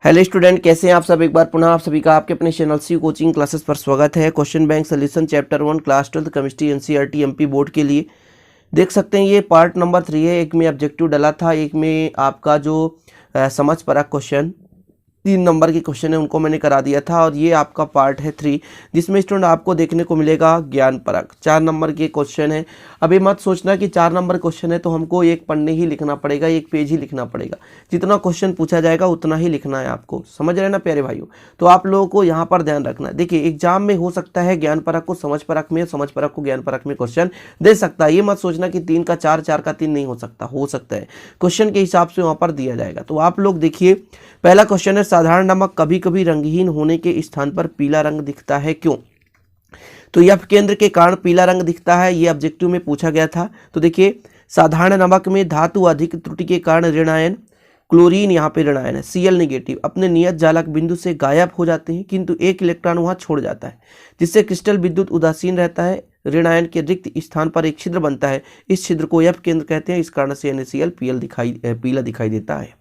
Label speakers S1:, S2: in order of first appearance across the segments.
S1: Hello student, कैसे हैं आप सब। एक बार पुनः आप सभी का आपके अपने चैनल सी कोचिंग क्लासेस पर स्वागत है। Question bank solution chapter 1 class 12 chemistry NCERT MP board के लिए देख सकते हैं ये पार्ट नंबर 3 है। एक में ऑब्जेक्टिव डला था, एक में आपका जो समझ परक क्वेश्चन 3 नंबर के क्वेश्चन है उनको मैंने करा दिया था, और ये आपका पार्ट है 3 जिसमें स्टूडेंट आपको देखने को मिलेगा ज्ञान परक 4 नंबर के क्वेश्चन है। अभी मत सोचना कि 4 नंबर क्वेश्चन है तो हमको एक पन्ने ही लिखना पड़ेगा, एक पेज ही लिखना पड़ेगा। जितना क्वेश्चन पूछा जाएगा उतना ही लिखना है आपको, समझ रहे ना प्यारे भाइयों। तो आप लोगों को यहाँ पर ध्यान रखना है। देखिए एग्जाम में हो सकता है ज्ञान परक को समझ परक में, समझ परक को ज्ञान परक में क्वेश्चन दे सकता है। ये मत सोचना कि 3 का 4, 4 का 3 नहीं हो सकता है क्वेश्चन के हिसाब से वहाँ पर दिया जाएगा। तो आप लोग देखिए, पहला क्वेश्चन है साधारण नमक कभी कभी रंगहीन होने के स्थान पर पीला रंग दिखता है, क्यों? तो यह केंद्र के कारण पीला रंग दिखता है, ये ऑब्जेक्टिव में पूछा गया था। तो देखिए साधारण नमक में धातु अधिक त्रुटि के कारण ऋणायन, क्लोरीन यहाँ पे ऋणायन है, Cl नेगेटिव अपने नियत जालक बिंदु से गायब हो जाते हैं, किंतु एक इलेक्ट्रॉन वहां छोड़ जाता है जिससे क्रिस्टल विद्युत उदासीन रहता है। ऋणायन के रिक्त स्थान पर एक छिद्र बनता है, इस छिद्र को F केंद्र कहते हैं। इस कारण से NaCl पीला दिखाई देता है।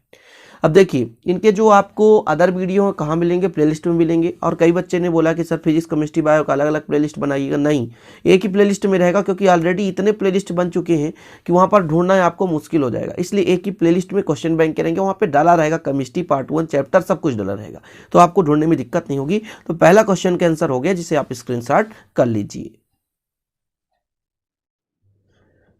S1: अब देखिए इनके जो आपको अदर वीडियो कहाँ मिलेंगे, प्लेलिस्ट में मिलेंगे। और कई बच्चे ने बोला कि सर फिजिक्स केमिस्ट्री बायो का अलग अलग प्लेलिस्ट बनाइएगा, नहीं, एक ही प्लेलिस्ट में रहेगा, क्योंकि ऑलरेडी इतने प्लेलिस्ट बन चुके हैं कि वहाँ पर ढूंढना आपको मुश्किल हो जाएगा। इसलिए एक ही प्लेलिस्ट में क्वेश्चन बैंक करेंगे, वहाँ पर डाला रहेगा केमिस्ट्री पार्ट 1 चैप्टर सब कुछ डाला रहेगा, तो आपको ढूंढने में दिक्कत नहीं होगी। तो पहला क्वेश्चन का आंसर हो गया, जिसे आप स्क्रीनशॉट कर लीजिए।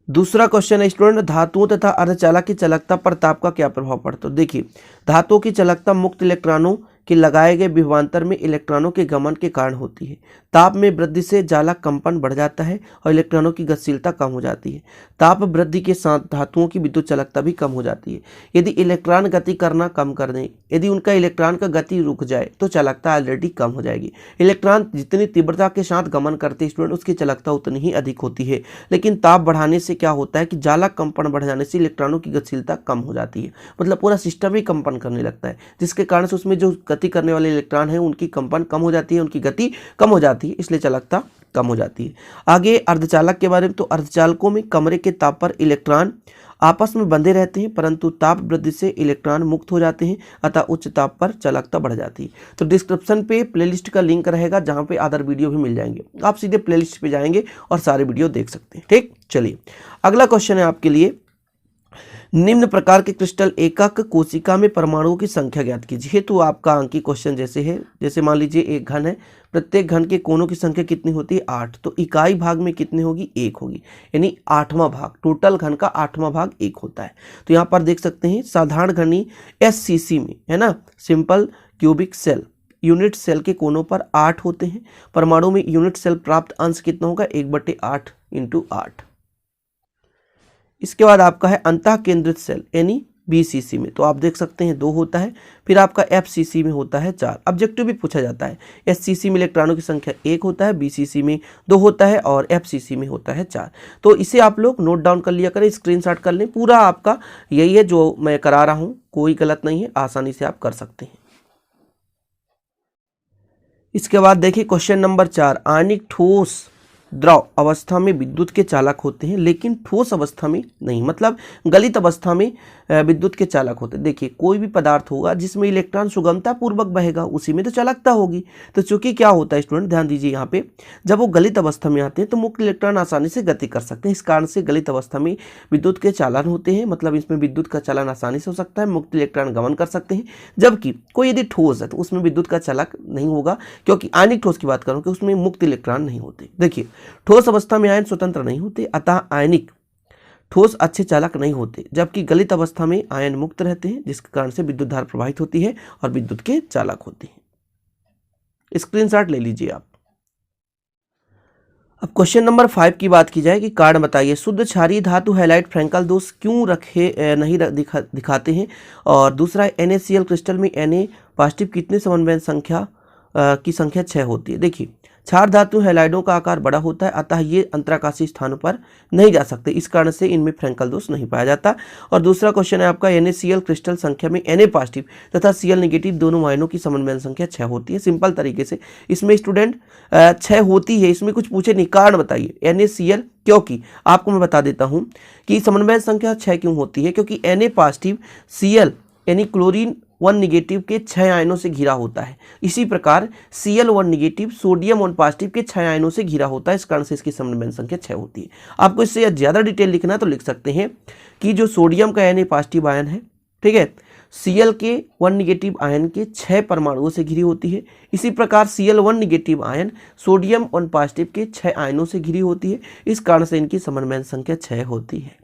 S1: दूसरा क्वेश्चन है स्टूडेंट, धातुओं तथा अर्धचालक की चालकता पर ताप का क्या प्रभाव पड़ता है? तो देखिए धातुओं की चालकता मुक्त इलेक्ट्रॉनों के लगाए गए विभवांतर में इलेक्ट्रॉनों के गमन के कारण होती है। ताप में वृद्धि से जालक कंपन बढ़ जाता है और इलेक्ट्रॉनों की गतिशीलता कम हो जाती है। ताप वृद्धि के साथ धातुओं की विद्युत चालकता भी कम हो जाती है। यदि इलेक्ट्रॉन गति करना कम कर दें, यदि उनका इलेक्ट्रॉन का गति रुक जाए तो चालकता ऑलरेडी कम हो जाएगी। इलेक्ट्रॉन जितनी तीव्रता के साथ गमन करते हैं स्टूडेंट, उसकी चालकता उतनी ही अधिक होती है। लेकिन ताप बढ़ाने से क्या होता है कि जालक कंपन बढ़ जाने से इलेक्ट्रॉनों की गतिशीलता कम हो जाती है, मतलब पूरा सिस्टम ही कंपन करने लगता है, जिसके कारण से उसमें जो गति करने वाले इलेक्ट्रॉन है उनकी कंपन कम हो जाती है, उनकी गति कम हो जाती है, इसलिए चालकता कम हो जाती है। आगे अर्धचालक के बारे में, तो अर्धचालकों में कमरे के ताप पर इलेक्ट्रॉन आपस में बंधे रहते हैं, परंतु ताप वृद्धि से इलेक्ट्रॉन मुक्त हो जाते हैं, अतः उच्च ताप पर चालकता बढ़ जाती है। तो डिस्क्रिप्शन पे प्लेलिस्ट का लिंक रहेगा, जहां पे अदर वीडियो भी मिल जाएंगे, आप सीधे प्लेलिस्ट पे जाएंगे और सारे वीडियो देख सकते हैं। ठीक, चलिए अगला क्वेश्चन है आपके लिए, निम्न प्रकार के क्रिस्टल एकक कोशिका में परमाणुओं की संख्या ज्ञात कीजिए। तो आपका अंकी क्वेश्चन जैसे है, जैसे मान लीजिए एक घन है, प्रत्येक घन के कोनों की संख्या कितनी होती है? 8। तो इकाई भाग में कितनी होगी? 1 होगी, यानी 8वां भाग, टोटल घन का 8वां भाग 1 होता है। तो यहाँ पर देख सकते हैं साधारण घनी SCC में है ना, simple cubic cell, unit cell के कोनों पर 8 होते हैं। परमाणु में यूनिट सेल प्राप्त अंश कितना होगा? 1/8 × 8। इसके बाद आपका है अंतः केंद्रित सेल यानी BCC में, तो आप देख सकते हैं 2 होता है। फिर आपका FCC में होता है 4। ऑब्जेक्टिव भी पूछा जाता है, SCC में इलेक्ट्रॉनों की संख्या 1 होता है, BCC में 2 होता है और FCC में होता है 4। तो इसे आप लोग नोट डाउन कर लिया करें, स्क्रीनशॉट कर लें। पूरा आपका यही है जो मैं करा रहा हूं, कोई गलत नहीं है, आसानी से आप कर सकते हैं। इसके बाद देखिए क्वेश्चन नंबर 4, आणविक ठोस द्रव अवस्था में विद्युत के चालक होते हैं लेकिन ठोस अवस्था में नहीं, मतलब गलित अवस्था में विद्युत के चालक होते हैं। देखिए कोई भी पदार्थ होगा जिसमें इलेक्ट्रॉन सुगमता पूर्वक बहेगा, उसी में तो चालकता होगी। तो चूंकि क्या होता है स्टूडेंट, ध्यान दीजिए यहाँ पे, जब वो गलित अवस्था में आते हैं तो मुक्त इलेक्ट्रॉन आसानी से गति कर सकते हैं। इस कारण से गलित अवस्था में विद्युत के चालन होते हैं, मतलब इसमें विद्युत का चालन आसानी से हो सकता है, मुक्त इलेक्ट्रॉन गमन कर सकते हैं। जबकि कोई यदि ठोस है तो उसमें विद्युत का चालक नहीं होगा, क्योंकि आणविक ठोस की बात करूँ कि उसमें मुक्त इलेक्ट्रॉन नहीं होते। देखिए ठोस अवस्था में आयन स्वतंत्र नहीं होते, अतः आयनिक ठोस अच्छे चालक नहीं होते, जबकि गलित अवस्था में आयन मुक्त रहते हैं, जिसके कारण से विद्युत धारा प्रवाहित होती है और विद्युत के चालक होते हैं। स्क्रीनशॉट ले लीजिए आप। अब क्वेश्चन नंबर 5 की बात की जाए कि कारण बताइए, शुद्ध क्षारीय धातु हैलाइड फ्रैंकल दोष क्यों दिखाते हैं? और दूसरा NaCl क्रिस्टल में Na पॉजिटिव कितने समन्वय संख्या की संख्या 6 होती है? देखिए क्षार धातु हैलाइडों का आकार बड़ा होता है, अतः ये अंतराकाशीय स्थानों पर नहीं जा सकते, इस कारण से इनमें फ्रैंकल दोष नहीं पाया जाता। और दूसरा क्वेश्चन है आपका, NaCl क्रिस्टल संख्या में Na पॉजिटिव तथा Cl नेगेटिव दोनों आयनों की समन्वय संख्या 6 होती है। सिंपल तरीके से इसमें स्टूडेंट 6 होती है, इसमें कुछ पूछे नहीं, कारण बताइए NaCl, क्योंकि आपको मैं बता देता हूं कि समन्वय संख्या 6 क्यों होती है, क्योंकि Na पॉजिटिव Cl यानी क्लोरीन वन निगेटिव के 6 आयनों से घिरा होता है। इसी प्रकार Cl1 निगेटिव सोडियम 1 पॉजिटिव के 6 आयनों से घिरा होता है, इस कारण से इसकी समन्वय संख्या 6 होती है। आपको इससे ज़्यादा डिटेल लिखना है तो लिख सकते हैं कि जो सोडियम का Na पॉजिटिव आयन है, ठीक है, Cl के 1 निगेटिव आयन के 6 परमाणुओं से घिरी होती है। इसी प्रकार Cl1 negative ion sodium 1 positive के 6 आयनों से घिरी होती है, इस कारण से इनकी समन्वय संख्या 6 होती है।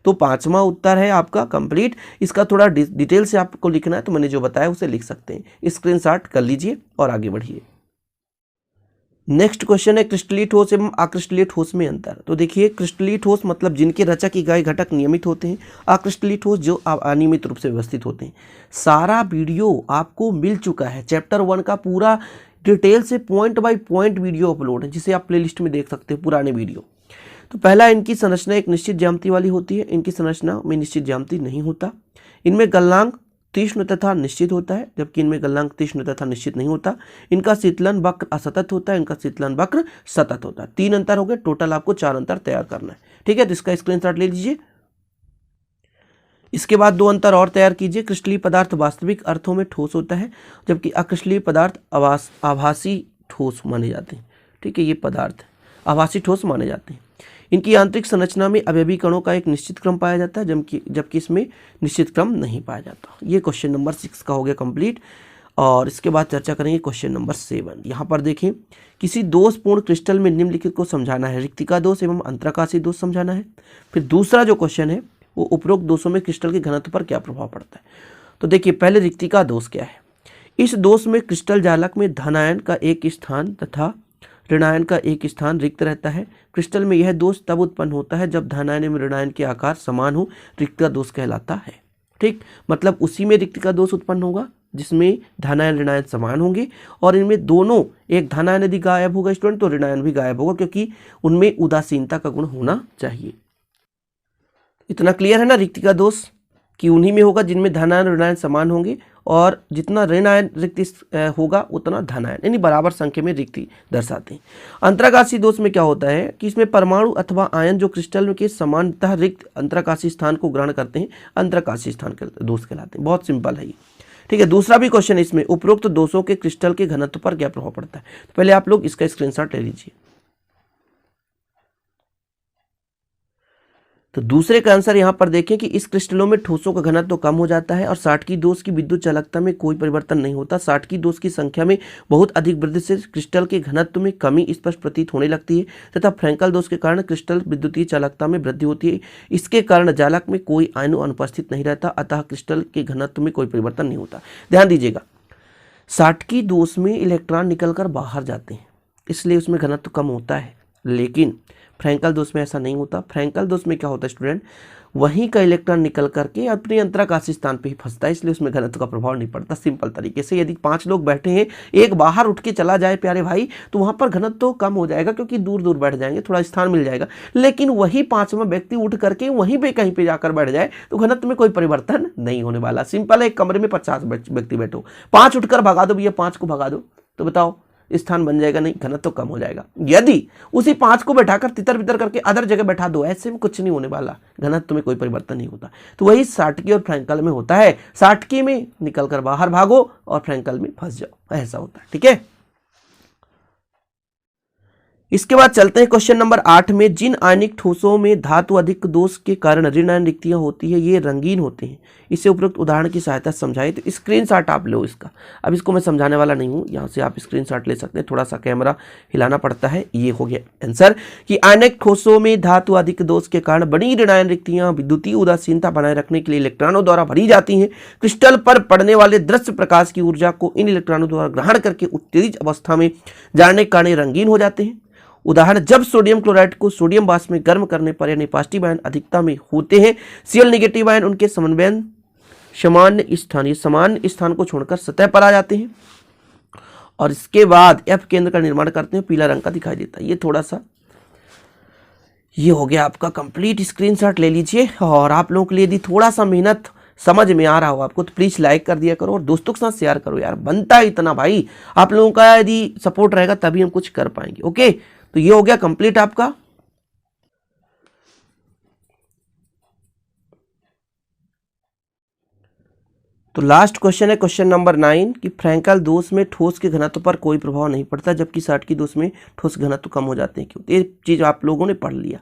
S1: तो 5वां उत्तर है आपका कंप्लीट। इसका थोड़ा डिटेल से आपको लिखना है तो मैंने जो बताया उसे लिख सकते हैं, स्क्रीनशॉट कर लीजिए और आगे बढ़िए। नेक्स्ट क्वेश्चन है क्रिस्टलीय ठोस एवं अक्रिस्टलीय ठोस में अंतर। तो देखिए, क्रिस्टलीय ठोस मतलब जिनके रचक इकाई घटक नियमित होते हैं, अक्रिस्टलीय ठोस जो अनियमित रूप से व्यवस्थित होते हैं। सारा वीडियो आपको मिल चुका है, चैप्टर 1 का पूरा डिटेल से point by point video upload है, जिसे आप प्लेलिस्ट में देख सकते हो पुराने वीडियो। तो पहला, इनकी संरचना एक निश्चित ज्यामिति वाली होती है। इनकी संरचना में निश्चित ज्यामिति नहीं होता। इनमें गलनांक तीक्ष्ण तथा निश्चित होता है, जबकि इनमें गलनांक तीक्ष्ण तथा निश्चित नहीं होता। इनका शीतलन वक्र असतत होता है, इनका शीतलन वक्र सतत होता है। 3 अंतर हो गए, टोटल आपको 4 अंतर तैयार करना है, ठीक है। तो इसका स्क्रीनशॉट ले लीजिए। इसके बाद 2 अंतर और तैयार कीजिए। क्रिस्टलीय पदार्थ वास्तविक अर्थों में ठोस होता है, जबकि अक्रिस्टलीय पदार्थ आभासी ठोस माने जाते हैं, ठीक है। ये पदार्थ आभासी ठोस माने जाते हैं। इनकी आंतरिक संरचना में अवयवी कणों का एक निश्चित क्रम पाया जाता है, जबकि इसमें निश्चित क्रम नहीं पाया जाता। ये क्वेश्चन नंबर 6 का हो गया कंप्लीट। और इसके बाद चर्चा करेंगे क्वेश्चन नंबर 7। यहाँ पर देखें, किसी दोषपूर्ण क्रिस्टल में निम्नलिखित को समझाना है। रिक्तिका दोष एवं अंतराकाशीय दोष समझाना है। फिर दूसरा जो क्वेश्चन है वो उपरोक्त दोषों में क्रिस्टल के घनत्व पर क्या प्रभाव पड़ता है। तो देखिए, पहले रिक्तिका दोष क्या है। इस दोष में क्रिस्टल जालक में धनायन का एक स्थान तथा ऋणायन का एक स्थान रिक्त रहता है। क्रिस्टल में यह दोष तब उत्पन्न होता है जब धनायन एवं ऋणायन के आकार समान हो, रिक्तिका दोष कहलाता है, ठीक। मतलब उसी में रिक्तिका दोष उत्पन्न होगा जिसमें धनायन ऋणायन समान होंगे, और इनमें दोनों, एक धनायन यदि गायब होगा स्टूडेंट तो ऋणायन भी गायब होगा, क्योंकि उनमें उदासीनता का गुण होना चाहिए। इतना क्लियर है ना, रिक्तिका दोष कि उन्हीं में होगा जिनमें धनायन ऋणायन समान होंगे, और जितना ऋणायन रिक्ति होगा उतना धनायन, यानी बराबर संख्या में रिक्ति दर्शाते हैं। अंतराकाशीय दोष में क्या होता है कि इसमें परमाणु अथवा आयन जो क्रिस्टल के समानतः रिक्त अंतराकाशीय स्थान को ग्रहण करते हैं, अंतराकाशीय स्थान के दोष कहलाते हैं। बहुत सिंपल है ये, ठीक है। दूसरा भी क्वेश्चन इसमें, उपरोक्त दोषों के क्रिस्टल के घनत्व पर क्या प्रभाव पड़ता है। तो पहले आप लोग इसका स्क्रीनशॉट ले लीजिए। तो दूसरे का आंसर यहाँ पर देखें कि इस क्रिस्टलों में ठोसों का घनत्व तो कम हो जाता है और साटकी दोष की विद्युत चालकता में कोई परिवर्तन नहीं होता। साटकी दोष की संख्या में बहुत अधिक वृद्धि से क्रिस्टल के घनत्व में कमी स्पष्ट प्रतीत होने लगती है तथा फ्रैंकल दोष के कारण क्रिस्टल विद्युतीय चालकता में वृद्धि होती है। इसके कारण जालक में कोई अणु अनुपस्थित नहीं रहता, अतः क्रिस्टल के घनत्व में कोई परिवर्तन नहीं होता। ध्यान दीजिएगा, साटकी दोष में इलेक्ट्रॉन निकलकर बाहर जाते हैं, इसलिए उसमें घनत्व कम होता है, लेकिन फ्रैंकल दोष में ऐसा नहीं होता। फ्रैंकल दोष में क्या होता है स्टूडेंट, वहीं का इलेक्ट्रॉन निकल करके अपने अंतराकाशीय स्थान पे ही फंसता है, इसलिए उसमें घनत्व का प्रभाव नहीं पड़ता। सिंपल तरीके से यदि 5 लोग बैठे हैं, एक बाहर उठ के चला जाए प्यारे भाई, तो वहां पर घनत्व तो कम हो जाएगा क्योंकि दूर दूर बैठ जाएंगे, थोड़ा स्थान मिल जाएगा। लेकिन वही 5वां व्यक्ति उठ करके वहीं पे कहीं पे जाकर बैठ जाए तो घनत्व में कोई परिवर्तन नहीं होने वाला। सिंपल है, एक कमरे में 50 व्यक्ति बैठो, 5 उठकर भगा दो भैया, 5 को भगा दो, तो बताओ स्थान बन जाएगा नहीं, घनत्व तो कम हो जाएगा। यदि उसी 5 को बैठाकर तितर बितर करके अदर जगह बैठा दो, ऐसे में कुछ नहीं होने वाला, घनत्व में कोई परिवर्तन नहीं होता। तो वही साटकी और फ्रैंकल में होता है, साटकी में निकलकर बाहर भागो और फ्रैंकल में फंस जाओ, ऐसा होता है, ठीक है। इसके बाद चलते हैं क्वेश्चन नंबर 8 में। जिन आयनिक ठोसों में धातु अधिक दोष के कारण ऋण आयन रिक्तियां होती है, ये रंगीन होते हैं। इसे उपरोक्त उदाहरण की सहायता से समझाइए। तो स्क्रीनशॉट आप लो इसका, अब इसको मैं समझाने वाला नहीं हूं, यहां से आप स्क्रीनशॉट ले सकते हैं, थोड़ा सा कैमरा हिलाना पड़ता है। ये हो गया आंसर कि आयनिक ठोसों में धातु अधिक दोष के कारण बड़ी ऋण आयन रिक्तियां विद्युतीय उदासीनता बनाए रखने के लिए इलेक्ट्रॉनों द्वारा भरी जाती हैं। क्रिस्टल पर पड़ने वाले दृश्य प्रकाश की ऊर्जा को इन इलेक्ट्रॉनों द्वारा ग्रहण करके उत्तेजित अवस्था में जाने के कारण रंगीन हो जाते हैं। उदाहरण, जब सोडियम क्लोराइड को सोडियम वाष्प में गर्म करने पर यानी पॉजिटिव आयन अधिकता में होते हैं, Cl नेगेटिव आयन उनके समन्वयन सामान्य स्थान को छोड़कर सतह पर आ जाते हैं और इसके बाद F केंद्र का निर्माण करते हैं, पीला रंग का दिखाई देता है। ये थोड़ा सा, ये हो गया आपका कंप्लीट। स्क्रीनशॉट ले लीजिए। और आप लोगों के लिए यदि थोड़ा सा मेहनत समझ में आ रहा हो आपको तो प्लीज लाइक कर दिया करो और दोस्तों के साथ शेयर करो यार, बनता है इतना भाई, आप लोगों का यदि सपोर्ट रहेगा तभी हम कुछ कर पाएंगे। ओके, तो ये हो गया कंप्लीट आपका। तो लास्ट क्वेश्चन है क्वेश्चन नंबर 9 कि फ्रैंकल दोष में ठोस के घनत्व पर कोई प्रभाव नहीं पड़ता जबकि साटकी दोष में ठोस घनत्व कम हो जाते हैं, क्यों? ये चीज़ आप लोगों ने पढ़ लिया,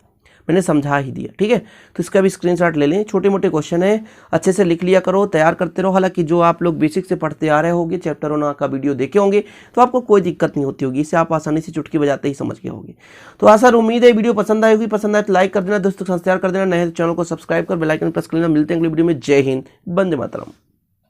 S1: मैंने समझा ही दिया, ठीक है। तो इसका भी स्क्रीनशॉट ले लें, छोटे मोटे क्वेश्चन है, अच्छे से लिख लिया करो, तैयार करते रहो। हालांकि जो आप लोग बेसिक से पढ़ते आ रहे होंगे, चैप्टर 1 का वीडियो देखे होंगे, तो आपको कोई दिक्कत नहीं होती होगी, इसे आप आसानी से चुटकी बजाते ही समझ गए होंगे। तो आशा और उम्मीद है वीडियो पसंद आएगी, पसंद आए तो लाइक कर देना, दोस्तों को शेयर कर देना, नए चैनल को सब्सक्राइब कर बेल आइकन प्रेस कर लेना। मिलते हैं अगले वीडियो में। जय हिंद, वंदे मातरम।